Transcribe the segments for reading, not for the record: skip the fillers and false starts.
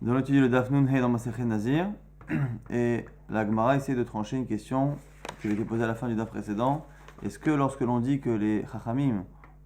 Nous allons étudier le Daf Nun Hey dans Masechet Nazir. Et la Gemara essaie de trancher une question qui avait été posée à la fin du Daf précédent. Est-ce que lorsque l'on dit que les Chachamim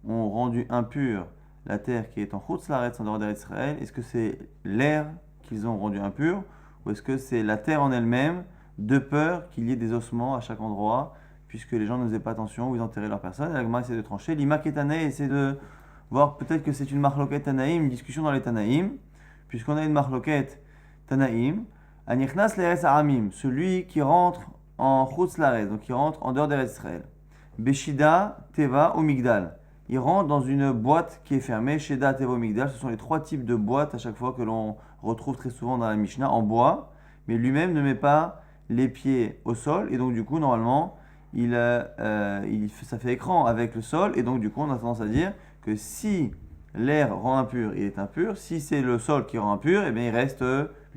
ont rendu impure la terre qui est en Chutz Laaretz, en dehors d'Israël, est-ce que c'est l'air qu'ils ont rendu impur ou est-ce que c'est la terre en elle-même, de peur qu'il y ait des ossements à chaque endroit, puisque les gens ne faisaient pas attention où ils enterraient leurs personnes? Et la Gemara essaie de trancher. L'Ima Ketanaï essaie de voir peut-être que c'est une marloquette Tanaïm, une discussion dans les Tanaïm, puisqu'on a une marloquette Tanaïm. Anichnas Le'eretz Aramim, celui qui rentre en Chutz Laaretz, donc qui rentre en dehors d'Eretz Israël. Beshida, Teva ou Migdal. Il rentre dans une boîte qui est fermée. Sheda, Teva ou Migdal, ce sont les trois types de boîtes à chaque fois que l'on retrouve très souvent dans la Mishnah en bois, mais lui-même ne met pas les pieds au sol, et donc du coup, normalement, ça fait écran avec le sol, et donc du coup, on a tendance à dire que si l'air rend impur, il est impur. Si c'est le sol qui rend impur, eh bien, il reste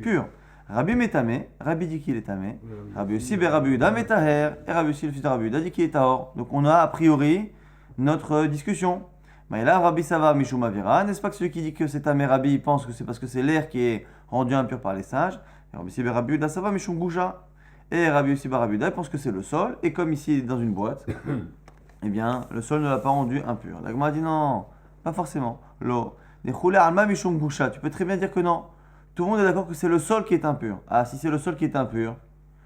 pur. Rabbi Metame, Rabbi dit qu'il est tamé. Rabbi aussi, Rabbi Uda Metaher, et Rabbi aussi, le fils de Rabbi Uda, dit qu'il est tahor. Donc on a a priori notre discussion. Mais là, Rabbi Sava Mishum Avira, n'est-ce pas que celui qui dit que c'est tamé, Rabbi, il pense que c'est parce que c'est l'air qui est rendu impur par les sages. Et Rabbi aussi, Rabbi Uda Sava Mishum Bouja. Et Rabbi aussi, Rabbi Uda, il pense que c'est le sol. Et comme ici, il est dans une boîte, eh bien, le sol ne l'a pas rendu impur. La Gemara dit non, pas forcément. Lo, des choulé alma mishum boucha. Tu peux très bien dire que non. Tout le monde est d'accord que c'est le sol qui est impur. Ah, si c'est le sol qui est impur,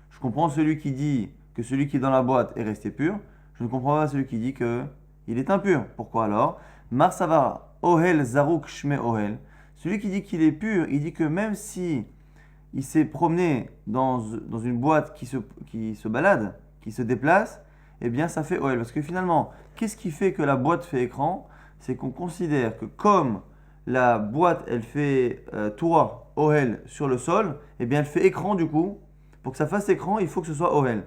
je comprends celui qui dit que celui qui est dans la boîte est resté pur. Je ne comprends pas celui qui dit que il est impur. Pourquoi alors? Marsavara, ohel zaruk shme ohel. Celui qui dit qu'il est pur, il dit que même si il s'est promené dans une boîte qui se balade, qui se déplace, eh bien ça fait ohel. Parce que finalement, qu'est-ce qui fait que la boîte fait écran? C'est qu'on considère que comme la boîte, elle fait toit, ohel, sur le sol, eh bien elle fait écran du coup. Pour que ça fasse écran, il faut que ce soit ohel.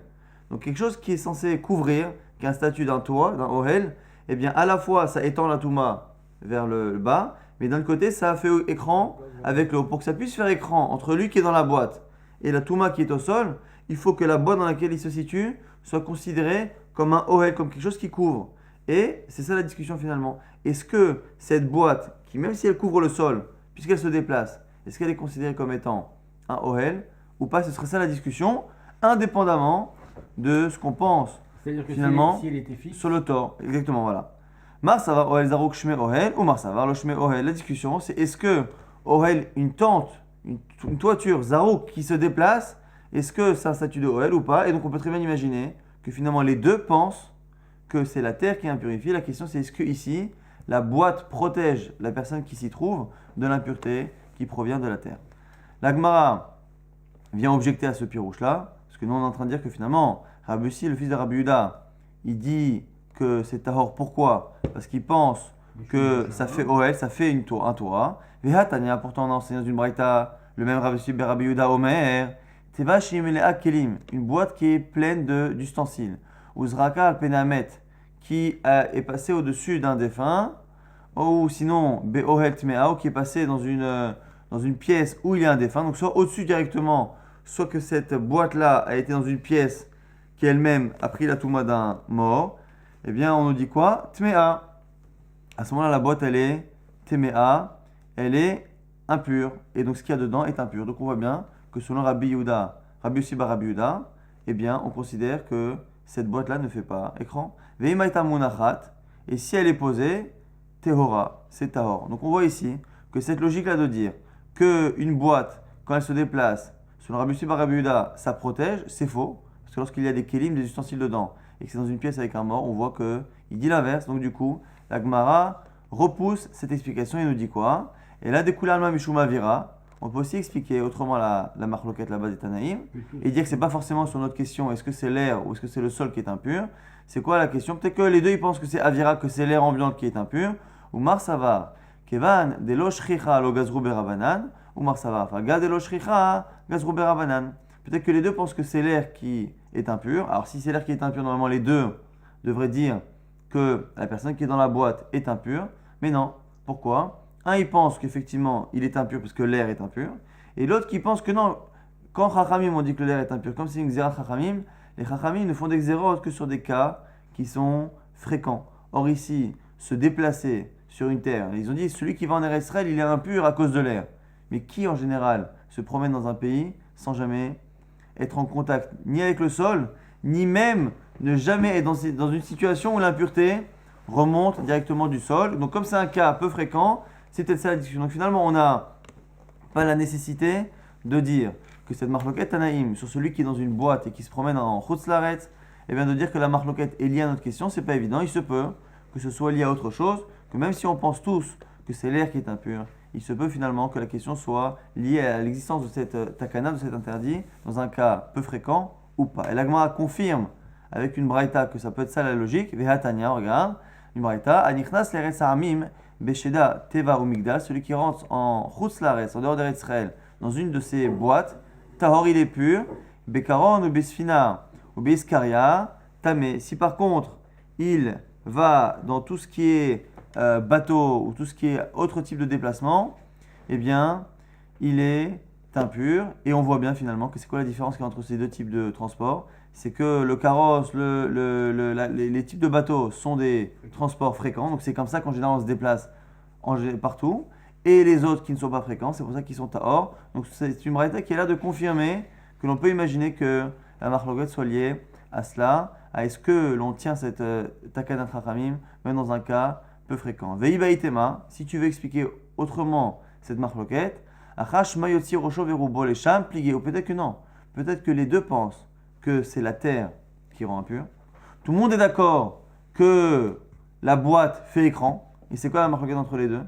Donc quelque chose qui est censé couvrir, qui est un statut d'un toit, d'un ohel, eh bien à la fois ça étend la touma vers le bas, mais d'un côté ça fait écran avec le haut. Pour que ça puisse faire écran entre lui qui est dans la boîte et la touma qui est au sol, il faut que la boîte dans laquelle il se situe soit considérée comme un ohel, comme quelque chose qui couvre. Et c'est ça la discussion finalement. Est-ce que cette boîte, qui même si elle couvre le sol, puisqu'elle se déplace, est-ce qu'elle est considérée comme étant un ohel ou pas? Ce serait ça la discussion, indépendamment de ce qu'on pense. C'est-à-dire que finalement, si elle était fixe sur le tort. Exactement, voilà. Marsavar ohel zaruk shme ohel ou marsavar lo shme ohel. La discussion, c'est est-ce que ohel, une tente, une toiture zaruk qui se déplace, est-ce que c'est un statut de ohel ou pas? Et donc on peut très bien imaginer que finalement les deux pensent que c'est la terre qui est impurifiée. La question c'est est-ce que ici la boîte protège la personne qui s'y trouve de l'impureté qui provient de la terre. La Gemara vient objecter à ce pirouche là, parce que nous on est en train de dire que finalement Rabbi Yossi, le fils de Rabbi Uda, il dit que c'est tahor. Pourquoi? Parce qu'il pense que ça fait ohel, ça fait un Torah. Vehatania, pourtant on a enseigné dans une braïta, le même Rabbi Yossi, Rabbi Uda Omer, Teva Shimelea Kelim, une boîte qui est pleine d'ustensiles. Uzraka al-Penamet, qui est passé au-dessus d'un défunt, ou sinon Be'ohel Tmeao, qui est passé dans une pièce où il y a un défunt, donc soit au-dessus directement, soit que cette boîte-là a été dans une pièce qui elle-même a pris la touma d'un mort, eh bien on nous dit quoi? Tmea. À ce moment-là, la boîte elle est Tmea, elle est impure, et donc ce qu'il y a dedans est impur. Donc on voit bien que selon Rabbi Yehuda, Rabbi Yossi bar Rabbi Yehuda, eh bien on considère que cette boîte-là ne fait pas écran. Veimaita munachat, et si elle est posée, tehora, c'est tahor. Donc on voit ici que cette logique-là de dire qu'une boîte, quand elle se déplace, selon Rabbi Yossi bar Rabbi Yehuda, ça protège, c'est faux. Parce que lorsqu'il y a des kélim, des ustensiles dedans, et que c'est dans une pièce avec un mort, on voit qu'il dit l'inverse. Donc du coup, la Gemara repousse cette explication et nous dit quoi? Et là, découle alma mishuma vira. On peut aussi expliquer autrement la marloquette là-bas des Tanaïm et dire que c'est pas forcément sur notre question est-ce que c'est l'air ou est-ce que c'est le sol qui est impur. C'est quoi la question? Peut-être que les deux ils pensent que c'est avira, que c'est l'air ambiant qui est impur. Ou marsavar kevan de lo shricha lo gazru berabanan ou marsavar faga de lo shricha gazru berabanan. Peut-être que les deux pensent que c'est l'air qui est impur. Alors si c'est l'air qui est impur, normalement les deux devraient dire que la personne qui est dans la boîte est impure. Mais non. Pourquoi? Un, il pense qu'effectivement, il est impur parce que l'air est impur. Et l'autre qui pense que non, quand Chachamim on dit que l'air est impur, comme c'est une xéra Chachamim, les Chachamim ne font des xérotes que sur des cas qui sont fréquents. Or ici, se déplacer sur une terre, ils ont dit celui qui va en Eretz Israël, il est impur à cause de l'air. Mais qui en général se promène dans un pays sans jamais être en contact ni avec le sol, ni même ne jamais être dans une situation où l'impureté remonte directement du sol. Donc comme c'est un cas peu fréquent, c'est peut-être ça la discussion. Donc finalement, on n'a pas la nécessité de dire que cette marloquette Tanaïm, sur celui qui est dans une boîte et qui se promène en Chutz Laaretz, et bien de dire que la marloquette est liée à notre question, c'est pas évident. Il se peut que ce soit lié à autre chose, que même si on pense tous que c'est l'air qui est impur, il se peut finalement que la question soit liée à l'existence de cette takana, de cet interdit, dans un cas peu fréquent ou pas. Et l'Agmara confirme avec une braïta que ça peut être ça la logique. Vehatania, regarde, une braïta, Anichnas l'Eretz Ha'amim, Besheda Teva ou Migdal, celui qui rentre en Chutz Laaretz, en dehors d'Eretz Israël, dans une de ces boîtes, Tahor il est pur, Bekaron ou Besfina ou Beskaria, Tamé. Si par contre il va dans tout ce qui est bateau ou tout ce qui est autre type de déplacement, eh bien, il est impur. Et on voit bien finalement que c'est quoi la différence qu'il y a entre ces deux types de transport. C'est que le carrosse, les types de bateaux sont des transports fréquents. Donc c'est comme ça qu'en général on se déplace partout. Et les autres qui ne sont pas fréquents, c'est pour ça qu'ils sont tahor. Donc c'est une braïta qui est là de confirmer que l'on peut imaginer que la marloquette soit liée à cela, à est-ce que l'on tient cette takana trachamim, même dans un cas peu fréquent. Veibaitema, si tu veux expliquer autrement cette marloquette, achash mayotzi rosho verubo les sham plié, ou peut-être que non, peut-être que les deux pensent que c'est la terre qui rend impur. Tout le monde est d'accord que la boîte fait écran, et c'est quoi la marloquette entre les deux?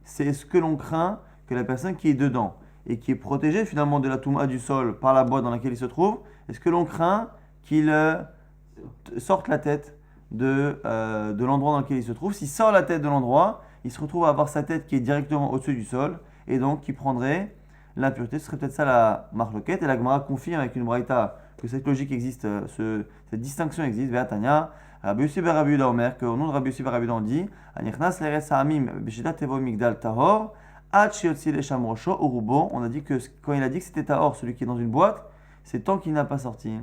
C'est ce que l'on craint que la personne qui est dedans et qui est protégée finalement de la touma du sol par la boîte dans laquelle il se trouve, est-ce que l'on craint qu'il sorte la tête de l'endroit dans lequel il se trouve? S'il sort la tête de l'endroit, il se retrouve à avoir sa tête qui est directement au-dessus du sol et donc qui prendrait l'impureté. Ce serait peut-être ça la marloquette. Et la Gemara confirme avec une braïta que cette logique existe, cette distinction existe. Ve'atanya, Rabbi Yossi ben Rabbi Yehuda Omer, qu'au nom de Rabbi Yossi ben Rabbi Yehuda on dit Anichnas l'Eretz Ha'amim b'shitat tevo migdal tahor ad sheyotzi lesham rosho urubo. On a dit que quand il a dit que c'était tahor, celui qui est dans une boîte, c'est tant qu'il n'a pas sorti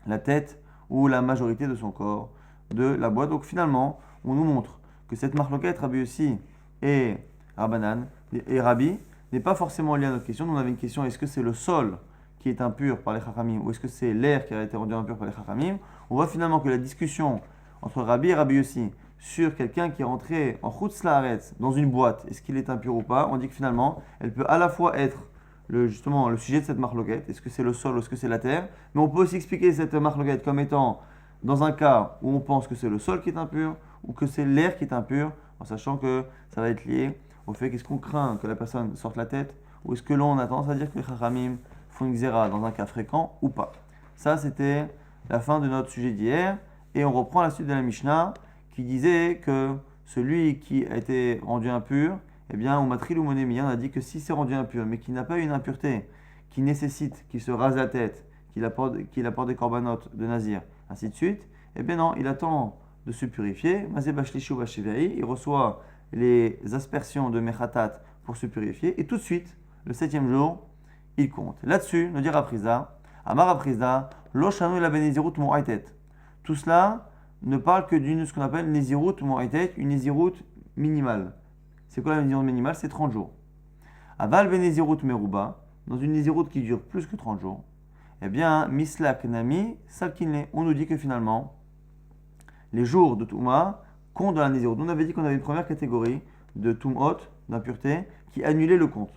la tête ou la majorité de son corps de la boîte. Donc finalement, on nous montre que cette marloquette Rabbi Yossi et Rabbanan et Rabbi n'est pas forcément liée à notre question. Nous on avait une question, est-ce que c'est le sol qui est impur par les Chachamim ou est-ce que c'est l'air qui a été rendu impur par les Chachamim? On voit finalement que la discussion entre Rabbi et Rabbi Yossi sur quelqu'un qui est rentré en Chutz Laaretz dans une boîte, est-ce qu'il est impur ou pas? On dit que finalement, elle peut à la fois être justement le sujet de cette marloquette, est-ce que c'est le sol ou est-ce que c'est la terre? Mais on peut aussi expliquer cette marloquette comme étant dans un cas où on pense que c'est le sol qui est impur ou que c'est l'air qui est impur, en sachant que ça va être lié au fait qu'est-ce qu'on craint que la personne sorte la tête ou est-ce que l'on a tendance à dire que les Chachamim font une xéra dans un cas fréquent ou pas. Ça, c'était la fin de notre sujet d'hier. Et on reprend la suite de la Mishnah qui disait que celui qui a été rendu impur, eh bien, au matril ou monémi, on a dit que si c'est rendu impur, mais qu'il n'a pas eu une impureté qui nécessite qu'il se rase la tête, qu'il apporte des corbanotes de nazir, ainsi de suite, eh bien non, il attend de se purifier. Il reçoit les aspersions de Mechatat pour se purifier. Et tout de suite, le 7e jour, il compte. Là-dessus, nous dit Rapriza, Amar Rapriza, Lo shanu la benezirut mo'aitet. Tout cela ne parle que d'une ce qu'on appelle nezirut mo'aitet, une nezirut minimale. C'est quoi la nezirut minimale? C'est 30 jours. Aval benezirut meruba, dans une nezirut qui dure plus que 30 jours, eh bien, mislak nami salkinle. On nous dit que finalement, les jours de Touma comptent dans la nezirut. On avait dit qu'on avait une première catégorie de Tum'ot, d'impureté, qui annulait le compte.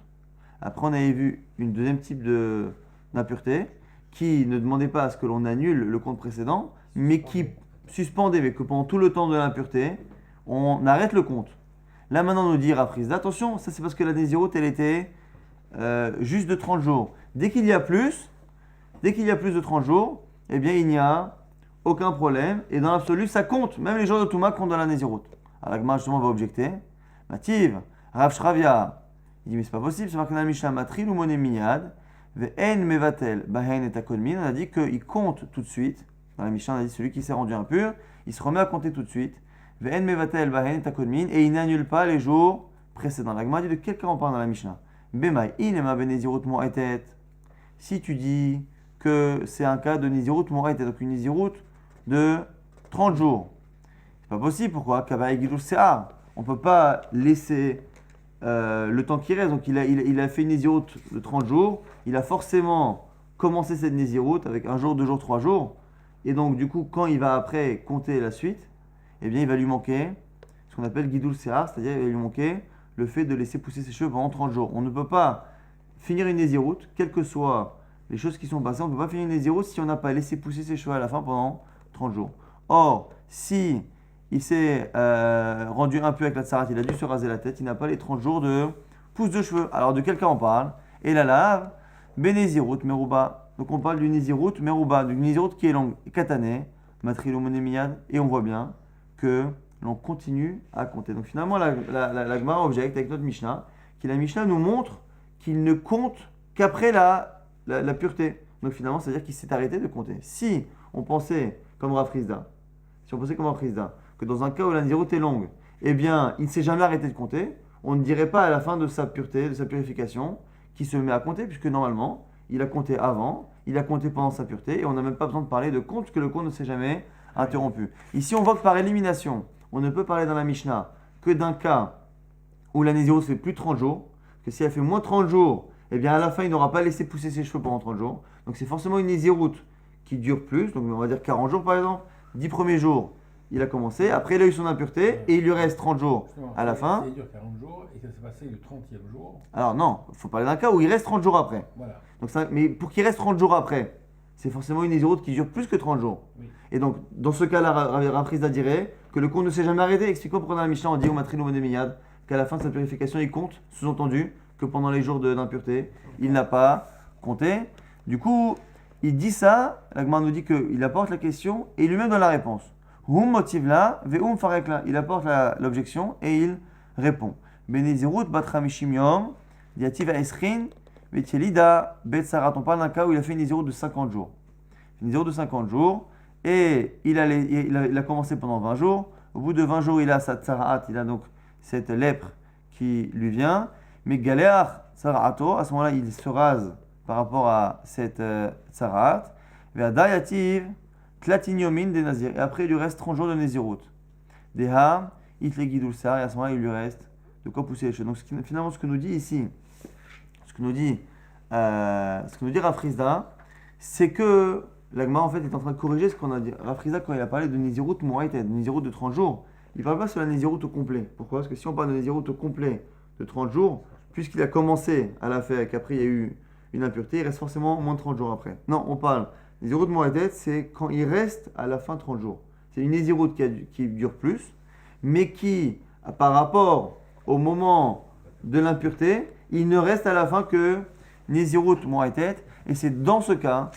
Après, on avait vu une deuxième type d'impureté qui ne demandait pas à ce que l'on annule le compte précédent, mais qui suspendait, mais que pendant tout le temps de l'impureté, on arrête le compte. Là, maintenant, on nous dit Rapriza, attention, ça c'est parce que la Nézirut, elle était juste de 30 jours. Dès qu'il y a plus de 30 jours, eh bien, il n'y a aucun problème. Et dans l'absolu, ça compte. Même les jours de Touma comptent dans la Nézirut. Alors, Agma, justement, va objecter. Mativ, Rav Shravia. Il dit, mais c'est pas possible, c'est marqué dans la Mishnah, Matril ou Moné Miyad, Ve'en Mevatel, Bahen et Takolmin. On a dit qu'il compte tout de suite. Dans la Mishnah, on a dit, celui qui s'est rendu impur, il se remet à compter tout de suite. Ve'en Mevatel, Bahen et Takolmin. Et il n'annule pas les jours précédents. L'Agma dit de quel cas on parle dans la Mishnah? Bemai, Inema Benezirut Mo'etet. Si tu dis que c'est un cas de Nizirut Mo'etet, donc une Nizirut de 30 jours. C'est pas possible, pourquoi? Kavaï Gilul Se'ar. On ne peut pas laisser le temps qui reste. Donc il a fait une Nézirut de 30 jours. Il a forcément commencé cette Nézirut avec un jour, 2 jours, 3 jours. Et donc du coup, quand il va après compter la suite, eh bien il va lui manquer ce qu'on appelle Gidul Sehar, c'est-à-dire il va lui manquer le fait de laisser pousser ses cheveux pendant 30 jours. On ne peut pas finir une Nézirut, quelles que soient les choses qui sont passées, on ne peut pas finir une Nézirut si on n'a pas laissé pousser ses cheveux à la fin pendant 30 jours. Or, si il s'est rendu impur avec la tsarat, il a dû se raser la tête, il n'a pas les 30 jours de pousse de cheveux. Alors de quel cas on parle? Et la lave, Bénézirut, Merouba. Donc on parle du Nézirut, Merouba, du Nézirut qui est longue, katané, Matrilou Monémiad, et on voit bien que l'on continue à compter. Donc finalement, la Gemara objecte avec notre Mishnah, qui la Mishnah nous montre qu'il ne compte qu'après la pureté. Donc finalement, c'est-à-dire qu'il s'est arrêté de compter. Si on pensait, comme Rav Frizda, que dans un cas où la Nézirut est longue, eh bien, il ne s'est jamais arrêté de compter, on ne dirait pas à la fin de sa pureté, de sa purification, qu'il se met à compter, puisque normalement, il a compté avant, il a compté pendant sa pureté, et on n'a même pas besoin de parler de compte, puisque le compte ne s'est jamais interrompu. Ici, on voit que par élimination, on ne peut parler dans la Mishnah que d'un cas où la Nézirut fait plus de 30 jours, que si elle fait moins de 30 jours, eh bien à la fin, il n'aura pas laissé pousser ses cheveux pendant 30 jours. Donc c'est forcément une Nézirut qui dure plus, donc on va dire 40 jours par exemple. 10 premiers jours, il a commencé, après il a eu son impureté, et il lui reste 30 jours à la fin. Il dure 40 jours, et ça s'est passé le 30e jour. Alors non, il faut parler d'un cas où il reste 30 jours après. Voilà. Donc mais pour qu'il reste 30 jours après, c'est forcément une Nézirut qui dure plus que 30 jours. Oui. Et donc, dans ce cas-là, Rav Frizda dirait que le compte ne s'est jamais arrêté. Expliquons pourquoi dans la Mishnah on dit au Matrilo Monémiad qu'à la fin de sa purification, il compte, sous-entendu que pendant les jours d'impureté, il n'a pas compté. Du coup, il dit ça, la Gemara nous dit qu'il apporte la question et lui-même donne la réponse. Hum motive la, ve'um farek la. Il apporte l'objection et il répond. Benezirut batramishim yom, diativ esrin, vetielida betsarat. On parle d'un cas où il a fait une Nézirut de 50 jours. Une Nézirut de 50 jours. Et il a commencé pendant 20 jours. Au bout de 20 jours, il a sa tsaraat, il a donc cette lèpre qui lui vient. Mais galéar tsaraato, à ce moment-là, il se rase par rapport à cette tsaraat. Ve'adayativ tlatinyomin des nazir. Et après, il lui reste 30 jours de Nézirut. Deha, itle gidulsar, et à ce moment-là, il lui reste de quoi pousser les cheveux. Donc finalement, ce que nous dit ici, ce que nous dit Rav Frizda, c'est que la Gemara en fait est en train de corriger ce qu'on a dit. Rav Frizda, quand il a parlé de Nézirut Moaïtet, de Nézirut de 30 jours, il ne parle pas sur la Nézirut au complet. Pourquoi? Parce que si on parle de Nézirut au complet de 30 jours, puisqu'il a commencé à la faire et qu'après il y a eu une impureté, il reste forcément moins de 30 jours après. Non, on parle Nézirut Moaïtet, c'est quand il reste à la fin 30 jours. C'est une Nézirut qui dure plus, mais qui, par rapport au moment de l'impureté, il ne reste à la fin que Nézirut Moaïtet, et c'est dans ce cas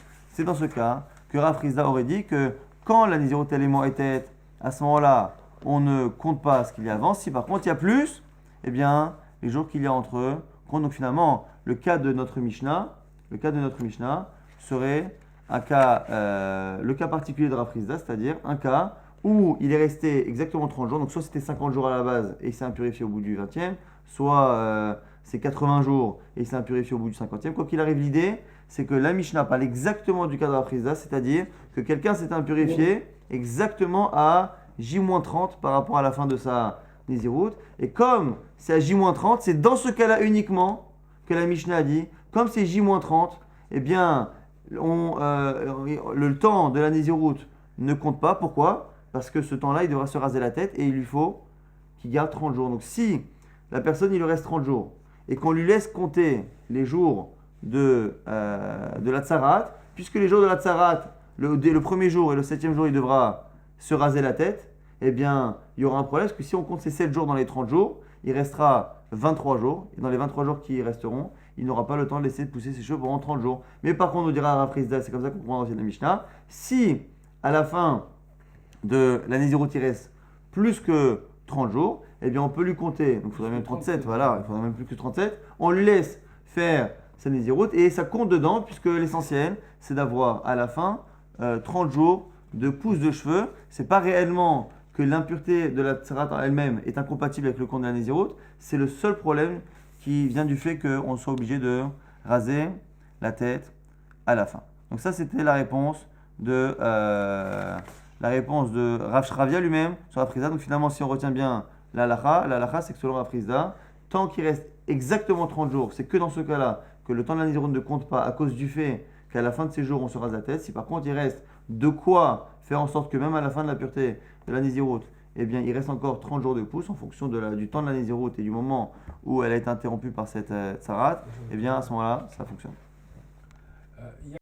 que Rav Frizda aurait dit que quand la Nézirut elle est Moaïtet, à ce moment-là, on ne compte pas ce qu'il y a avant. Si par contre il y a plus, eh bien, les jours qu'il y a entre eux comptent. Donc finalement, le cas de notre Mishnah serait le cas particulier de Rav Frizda, c'est-à-dire un cas où il est resté exactement 30 jours. Donc soit c'était 50 jours à la base et il s'est impurifié au bout du 20e, soit c'est 80 jours et il s'est impurifié au bout du 50e. Quoi qu'il arrive, l'idée, c'est que la Mishnah parle exactement du cas de Rav Frizda, c'est-à-dire que quelqu'un s'est impurifié exactement à J-30 par rapport à la fin de sa Nézirut. Et comme c'est à J-30, c'est dans ce cas-là uniquement que la Mishnah a dit, comme c'est J-30, eh bien, le temps de la Nézirut ne compte pas. Pourquoi? Parce que ce temps-là, il devra se raser la tête et il lui faut qu'il garde 30 jours. Donc si la personne, il lui reste 30 jours et qu'on lui laisse compter les jours de la tsarat, puisque les jours de la tsarat, le premier jour et le 7e jour, il devra se raser la tête, eh bien, il y aura un problème, parce que si on compte ces 7 jours dans les 30 jours, il restera 23 jours, et dans les 23 jours qui resteront, il n'aura pas le temps de laisser pousser ses cheveux pendant 30 jours. Mais par contre, on dira à Rav Frizda, c'est comme ça qu'on comprend aussi la Mishnah, si à la fin de la Nézirut il reste plus que 30 jours, eh bien, on peut lui compter, donc il faudrait même 37, voilà, il faudrait même plus que 37, on lui laisse faire sa Nézirut, et ça compte dedans, puisque l'essentiel, c'est d'avoir à la fin 30 jours de pousse de cheveux. C'est pas réellement que l'impureté de la tsarat en elle-même est incompatible avec le compte de la Nézirut, c'est le seul problème qui vient du fait qu'on soit obligé de raser la tête à la fin. Donc ça, c'était la réponse de Rav Shravia lui-même sur Rav Frizda. Donc finalement, si on retient bien la halakha, c'est que selon Rav Frizda, tant qu'il reste exactement 30 jours, c'est que dans ce cas-là que le temps de la Nézirut ne compte pas à cause du fait qu'à la fin de ces jours, on se rase la tête. Si par contre il reste de quoi faire en sorte que même à la fin de la pureté de la Nézirut, eh bien, il reste encore 30 jours de pouce en fonction du temps de la Nézirut et du moment où elle a été interrompue par cette tsarat, eh bien, à ce moment-là, ça fonctionne.